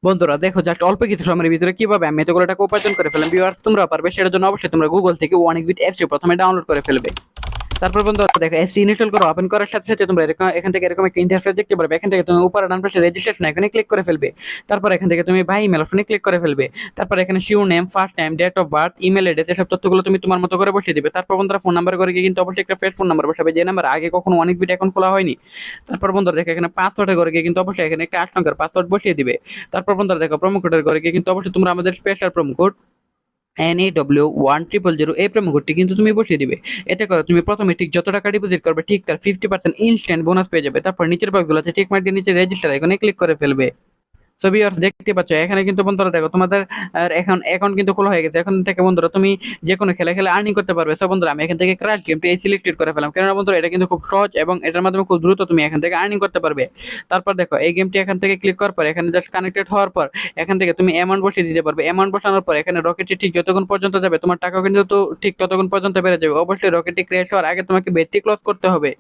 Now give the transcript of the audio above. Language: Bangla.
বন্ধুরা দেখো জাস্ট অল্প কিছু সময়ের ভিতরে কিভাবে আমি এতগুলো টাকা উপার্জন করে ফেললাম। ভিউয়ার্স তোমরা পারবে, সেটার জন্য অবশ্যই তোমরা গুগল থেকে ওয়ানিকবিট অ্যাপসটি প্রথমে ডাউনলোড করে ফেলবে। তারপর বন্ধুরা দেখো অ্যাপসটি ইনস্টল করে ওপেন করার সাথে সাথে তোমরা এখান থেকে এরকম একটা ইন্টারফেস দেখতে পারবে। এখান থেকে তুমি উপরে ডান পাশে রেজিস্ট্রেশন এখানে ক্লিক করে ফেলবে। তারপর এখান থেকে তুমি বাই ইমেল অপশনে ক্লিক করে ফেলবে। তারপর এখানে surname, first name, date of birth, email address, এসব তথ্যগুলো তুমি তোমার মতো করে বসিয়ে দিবে। তারপর বন্ধুরা ফোন নাম্বার করে গিয়ে কিন্তু অবশ্যই একটা ফ্রেশ ফোন নাম্বার বসাবে, যে নাম্বার আগে কখনো অনেকবিট অ্যাকাউন্ট খোলা হয়নি। তারপর বন্ধুরা দেখো এখানে পাসওয়ার্ডে করে গিয়ে কিন্তু অবশ্যই এখানে একটা 8 সংখ্যার পাসওয়ার্ড বসিয়ে দিবে। তারপর বন্ধুরা দেখো প্রোমো কোডের করে গিয়ে কিন্তু অবশ্যই তোমরা আমাদের স্পেশাল প্রোমো কোড NAW1000 এই প্রোমো কোডটি কিন্তু তুমি বসিয়ে দিবে। এতে করে তুমি প্রথমে ঠিক যত টাকা ডিপোজিট করবে ঠিক তার 50% ইনস্ট্যান্ট বোনাস পেয়ে যাবে। তারপর নিচের বক্সগুলোতে টিক মার্ক দিয়ে নিচে রেজিস্টার এখানে ক্লিক করে ফেলবে। সো ভিউয়ার্স দেখতে পাচ্ছ এখানে কিন্তু বন্ধুরা দেখো তোমাদের এখন অ্যাকাউন্ট কিন্তু খোলা হয়ে গেছে। এখন থেকে বন্ধুরা তুমি যে কোনো খেলা খেলে আর্নিং করতে পারবে। সো বন্ধুরা আমি এখান থেকে ক্র্যাশ গেমটি এই সিলেক্টেড করে ফেলাম, কেননা বন্ধুরা এটা কিন্তু খুব সহজ এবং এটার মাধ্যমে খুব দ্রুত তুমি এখান থেকে আর্নিং করতে পারবে। তারপর দেখো এই গেমটি এখান থেকে ক্লিক করার পর এখানে জাস্ট কানেক্টেড হওয়ার পর এখান থেকে তুমি অ্যামাউন্ট বসিয়ে দিতে পারবে। অ্যামাউন্ট বসানোর পর এখানে রকেটটি ঠিক যতক্ষণ পর্যন্ত যাবে তোমার টাকাও কিন্তু ঠিক ততক্ষণ পর্যন্ত বেড়ে যাবে। অবশ্যই রকেটটি ক্র্যাশ হওয়ার আগে তোমাকে বেটটি ক্লোজ করতে হবে।